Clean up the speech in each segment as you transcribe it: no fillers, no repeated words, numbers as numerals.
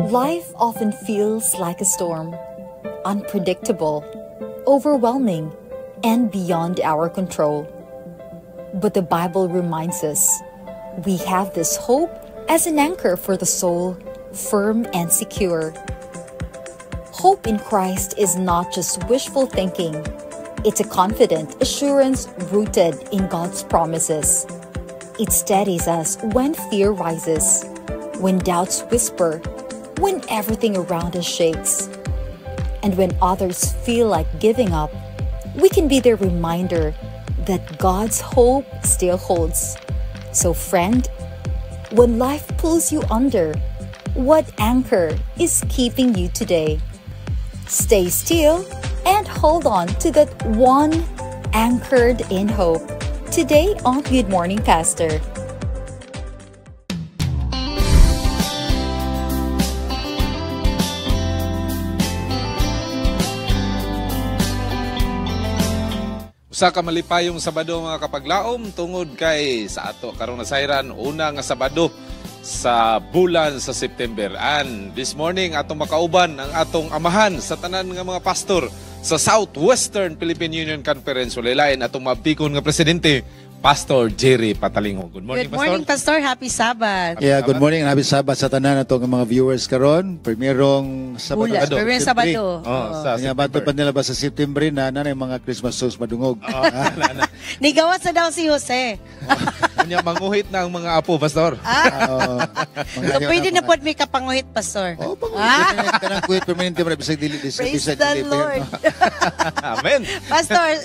Life often feels like a storm, unpredictable, overwhelming, and beyond our control. But the Bible reminds us we have this hope as an anchor for the soul, firm and secure. Hope in Christ is not just wishful thinking. It's a confident assurance rooted in God's promises. It steadies us when fear rises, when doubts whisper, when everything around us shakes. And when others feel like giving up, we can be their reminder that God's hope still holds. So friend, when life pulls you under, what anchor is keeping you today? Stay still and hold on to that one anchored in hope. Today on Good Morning Pastor. Usa ka malipayong Sabado mga kapaglaom tungod kay sa ato karong nasayran una nga Sabado sa bulan sa September. And this morning atong makauban ang atong amahan sa tanan nga mga pastor sa Southwestern Philippine Union Conference. Ulilain atong mabtikon nga presidente, Pastor Jerry Patalingo. Good morning, Good morning, Pastor. Happy Sabbath. Yeah, good morning and happy Sabbath sa tanan nato nga mga viewers karon. Primerong Sabado. Primerong Sabado. Sa Nga bato pa nila ba sa September na nanay mga Christmas songs madungog. Nigawas na daw si Jose. Kanya manguhit na ang mga apo, Pastor. So pwede na po may kapanguhit, Pastor. Oh, panguhit. Kanang kuhit permanente mo na bisag dili. Praise the Lord. Amen. Pastor,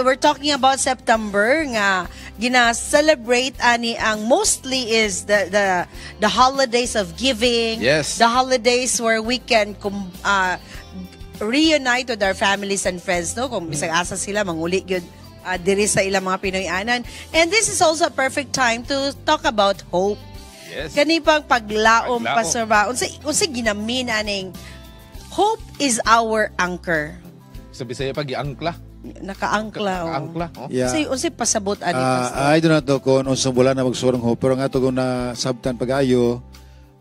we're talking about September nga gina-celebrate ani ang mostly is the holidays of giving. Yes. The holidays where we can reunite with our families and friends, no? Kung bisag asa sila manguli gyud diri sa ilang mga Pinoy-anan. And this is also a perfect time to talk about hope. Yes. Kani pang paglaom, Pastor ba? Unsa ginamin aning hope is our anchor. Sa Bisaya pag iangkla. Nakaangkla. Nakaangkla. Oh. Yeah. Unsay pasabot ani, Pastor? I do not know kung unsang bulan na magsurong hope. Pero nga ito kung nasabtan pag-ayo,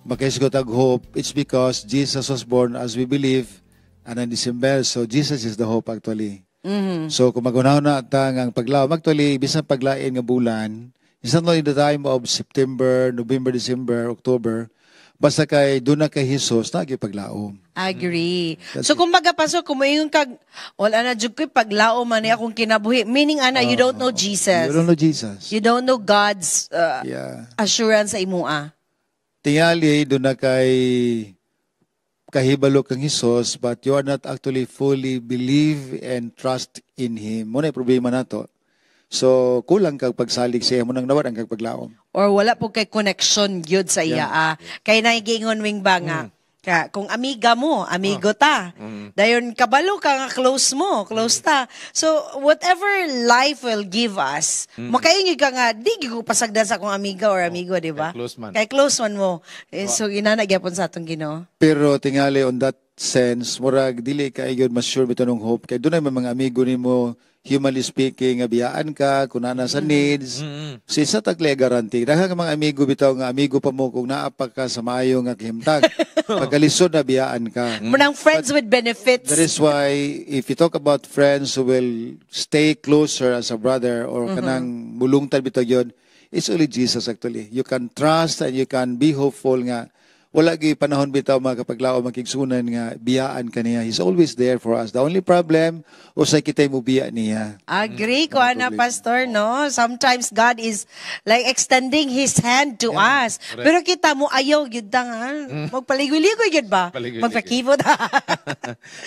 makaisigot ang hope, it's because Jesus was born as we believe and in December. So Jesus is the hope actually. Mm-hmm. So kung magunaw na ang paglaom, actually, bisan paglain nga bulan, isang in the time of September, November, December, October, basta kay doon na kay Jesus, nagipaglaom. Agree. So kumbaga, Pastor, kung mayon kag wala na jud ko'y paglaom man akong kinabuhi, meaning ana you don't know Jesus. You don't know Jesus. You don't know God's assurance sa imua. Tingali doon na kay kahibalo kang Jesus, but you are not actually fully believe and trust in Him. Muna yung problema na to. So, kulang kag pagsalig siya mo nang nawar ang kag paglaom. Or wala po kay connection gyud sa iya. Kay naigingon wing ba nga, kung amiga mo, amigo ta. Dayon kabalo ka nga close mo, close ta. So whatever life will give us, makaingi ka nga di gyud pasagdan sa akong amiga or amigo, di ba? Kay close man mo. So inana gyapon sa atong Ginoo. Pero tingali on that sense, murag dili ka gyud mas sure bitanong hope kay dunay mga amigo nimo humanly speaking, abiyaan ka, kung na sa needs. So, isa tagle guarantee. Dahil mga amigo bitaw nga, amigo pa mo kung naapa ka sa maayo nga kahimtag. Pagkalisod na abiyaan ka. Munang friends with benefits. That is why, if you talk about friends who will stay closer as a brother or kanang mulungtan bitaw yun, it's only Jesus actually. You can trust and you can be hopeful nga wala gi panahon bitaw mga kapaglao makigsunan nga biyaan kaniya. He's always there for us. The only problem usay kitay mo biya niya. Agree ko ana, Pastor, no? Sometimes God is like extending His hand to us. Correct. Pero kita mo ayaw gyud ta nga. Magpaligoy-ligoy gyud ba? Magpakibot.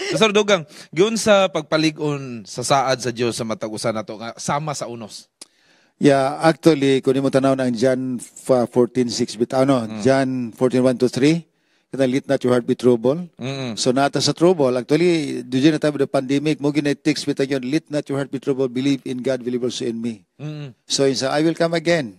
Pastor Dugang, giun sa pagpaligon sa saad sa Dios sa matag usa nato nga sama sa unos. Yeah, actually, kung mo tanaw ng John 14:6 bitaw, John 14:1-3, kada let not your heart be troubled. So nata sa trouble, actually, during the time of the pandemic, mo ginay-text bitaw yun, let not your heart be troubled, believe in God, believe also in me. So isa, I will come again.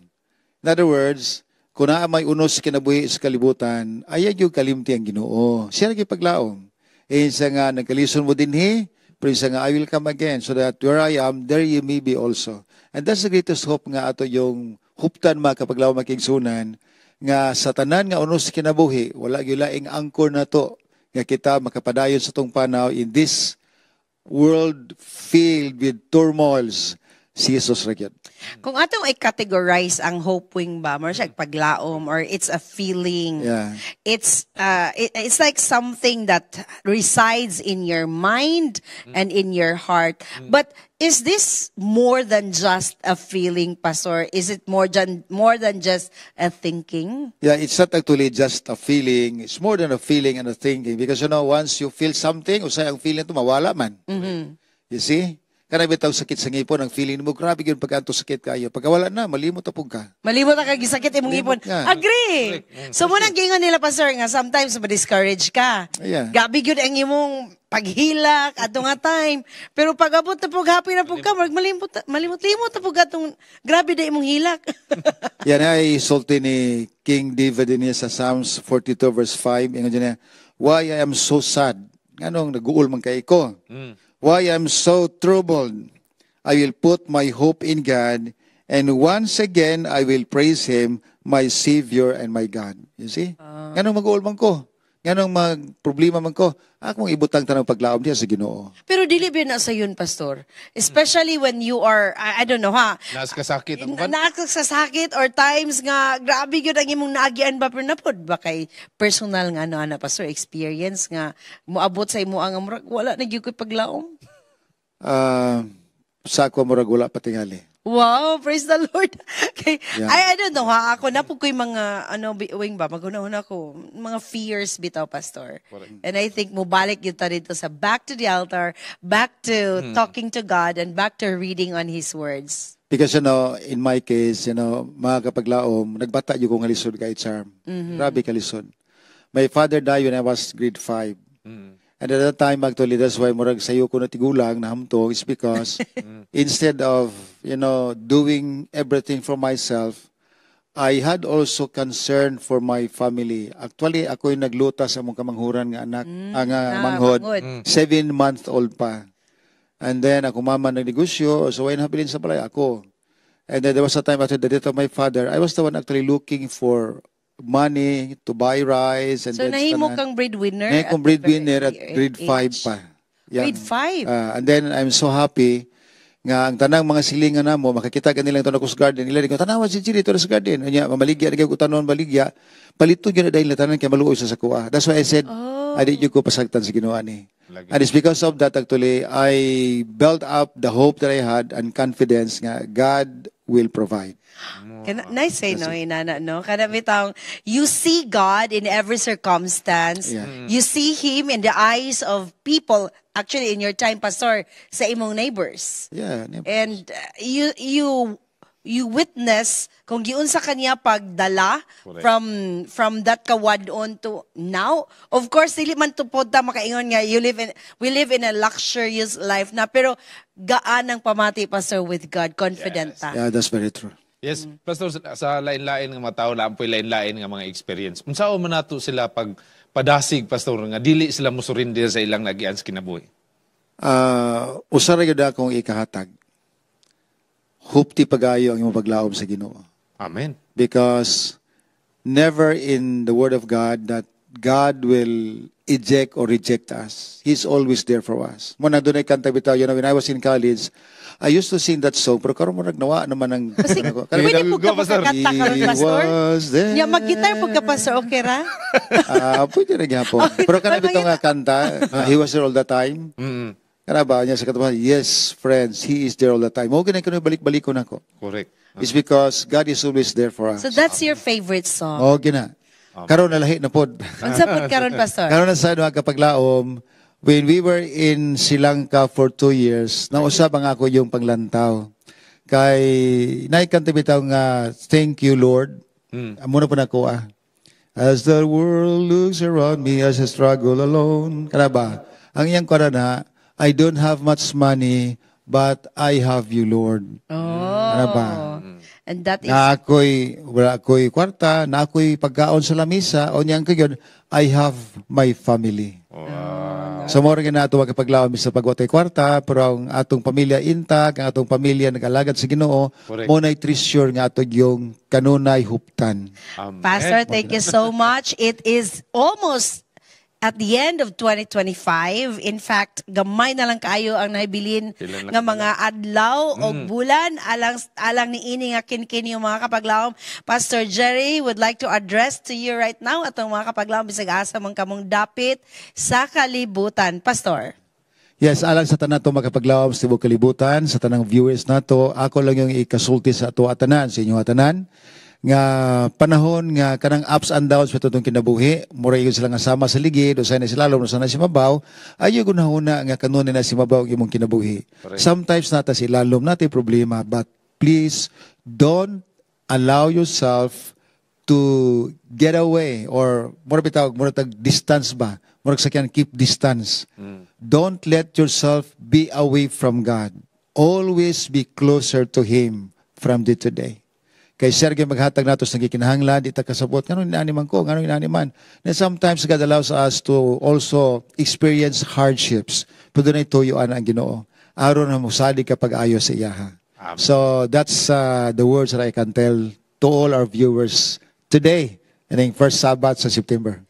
In other words, kung naa may unos kinabuhi sa kalibutan, ayan yung kalimti ang Ginoo. Siya nagipaglaom. Isa nga, nagkalison mo din pero isa nga, I will come again, so that where I am, there you may be also. And that's the greatest hope nga ato yung huptan mga kapaglaw makigsunan nga sa tanan nga unos kinabuhi, wala gyud laing angkor na to nga kita makapadayon sa tong panaw in this world filled with turmoils. Si Jesus ra gyud. Kung atong i-categorize ang hope wing ba, more siya paglaom or it's a feeling. Yeah. It's like something that resides in your mind and in your heart. But is this more than just a feeling, Pastor? Is it more than just a thinking? Yeah, it's not actually just a feeling. It's more than a feeling and a thinking. Because once you feel something, usay ang feeling to mawala man. You see? Kana bitaw sakit sa ngipon, ang feeling mo, grabe yun pag anto sakit kayo. Pagka wala na, malimot na ka. Malimot na kagisakit imong ipon. Agree! So muna gingon nila, Pastor, nga sometimes ma-discourage ka. Yeah. Gabi yun ang imong paghilak, ato nga time. Pero pag abot na pag happy na pag ka, malimot na pag atong grabe na imong hilak. Yan ay isulti ni King David niya sa Psalms 42 verse 5. Ingon niya, why I am so sad. Anong nag-uul man kay ko? Why I'm so troubled? I will put my hope in God, and once again I will praise Him, my Savior and my God. You see? Ganong mag-uol man ko. Ganong mag-problema man ko. Akong ibutang tanang paglaom diya sa Ginoo. Pero dili ba na sa yun, Pastor? Especially when you are, I don't know ha, Naskasakit ang ban. nakasakit or times nga, grabe yun ang imong naagian ba, pero napod ba kay personal nga, Pastor, experience nga, moabot sa imo ang amurag, wala na gyud ko'y paglaom? Sa ako murag wala patingali. Wow, praise the Lord. Okay. Yeah. I don't know ha, ako na po ko'y mga, wing ba, magunahon ako, mga fears bitaw, Pastor. And I think mubalik yun ta dito sa back to the altar, back to talking to God, and back to reading on His words. Because, in my case, mga kapaglaom, nagbata yung kong halisod kay Charm. Grabe kalisod. My father died when I was grade 5. And at that time, actually, that's why murag sayo ko na tigulang na hamtong is because instead of, doing everything for myself, I had also concern for my family. Actually, ako yung nagluta sa mong kamanghuran nga anak, ang manghod, 7-month-old pa. And then, ako mama nagnegosyo, so ayun habilin sa balay, ako. And then there was a time after the death of my father, I was the one actually looking for money to buy rice. And so, nahimo kang breadwinner? Nahimo kang breadwinner at grade 5 pa. Yeah. Grade 5? And then, I'm so happy nga ang tanang mga silingan na mo, makakita ka nilang ito na Coast Garden. Nila rin ko, tanawa si Chili, ito na sa garden. Anya, mamaligya, nagay ko tanon baligya. Palito yun na dahil na tanan kaya maluoy sa sakua. That's why I said, I didn't ko pasagtan sa ginawa ni. And it's because of that, actually, I built up the hope that I had and confidence nga God will provide. Nice say, no, inana, no? Kada bitang, you see God in every circumstance. Yeah. You see Him in the eyes of people, actually in your time, Pastor, sa imong neighbors. Yeah. And you witness kung giun sa kanya pagdala from that kawadon to now. Of course, dili man to pod ta makaingon nga we live in a luxurious life na, pero gaan ang pamati, Pastor, with God, confident ta. Yeah, that's very true. Yes, Pastor, sa lain-lain nga mga tao, laampoy lain-lain nga mga experience. Unsao man nato sila pag padasig, Pastor, nga dili sila mosurrender sa ilang nagian sa kinabuhi? Usara gyud akong ikahatag. Hope ti pagayo ang imong paglaom sa Ginoo. Amen. Because never in the Word of God that God will eject or reject us. He's always there for us. Muna doon ay kanta bitaw, when I was in college, I used to sing that song, pero karon mo nagnawa naman ang... Pwede po ka magkakanta karon, Pastor? Ya, mag-gitar po ka, Pastor, okay ra? Pwede na gyapon. Pero kanang bitaw nga kanta, He was there all the time. Kana ba niya sa katapusan? Yes, friends, He is there all the time. Mo ganay kuno balik-balik ko nako. Correct. It's because God is always there for us. So that's your favorite song? Oh, gina. Karon na lahi na pod. Unsa pod karon, Pastor? Karon na sa kapaglaom, when we were in Sri Lanka for 2 years, nausab ang ako yung panglantaw. Kay naikanta bitaw nga, thank you, Lord. Amo na po na ko As the world looks around me as I struggle alone. Kana ba? Ang iyang karana, I don't have much money, but I have you, Lord. Ano ba? And that is... wala ako'y kwarta, na ako'y pagkaon sa lamisa, o niyang kayon, I have my family. Wow. So mo rin na ato makapaglaom sa pagwatay kwarta, pero ang atong pamilya intag, ang atong pamilya nagalagad sa Ginoo, Correct. mo na'y treasure nga ato yung kanunay huptan. Amen. Pastor, thank you so much. It is almost at the end of 2025. In fact, gamay na lang kayo ang naibilin Ilan lang nga mga adlaw o bulan alang ni ini nga kinkin yung mga kapaglawom. Pastor Jerry would like to address to you right now atong mga kapaglawom bisag asa man kamong dapit sa kalibutan. Pastor. Yes, alang sa tanan to makapaglawom sa tibok kalibutan, sa tanang viewers nato, ako lang yung ikasulti sa ato atanan, sa inyo atanan, nga panahon nga kanang ups and downs sa tutong kinabuhi, mura yun sila nga sama sa ligid, o sana sila lalo na si mabaw, ayo gunahuna nga kanunin na si mabaw imong kinabuhi. Correct. Sometimes nata si lalom natin problema, but please don't allow yourself to get away or mura bitawag mura tag distance ba, mura sakyan keep distance. Don't let yourself be away from God. Always be closer to Him from day to day. Kay Sergey maghatag nato sa gikinahanglan, di ta kasabot ngano inaniman ko, ngano inaniman. And sometimes God allows us to also experience hardships. Pero na ituyo ang Ginoo. Aron na musali kapag ayo sa iyaha. Amen. So that's the words that I can tell to all our viewers today, and first Sabbath sa September.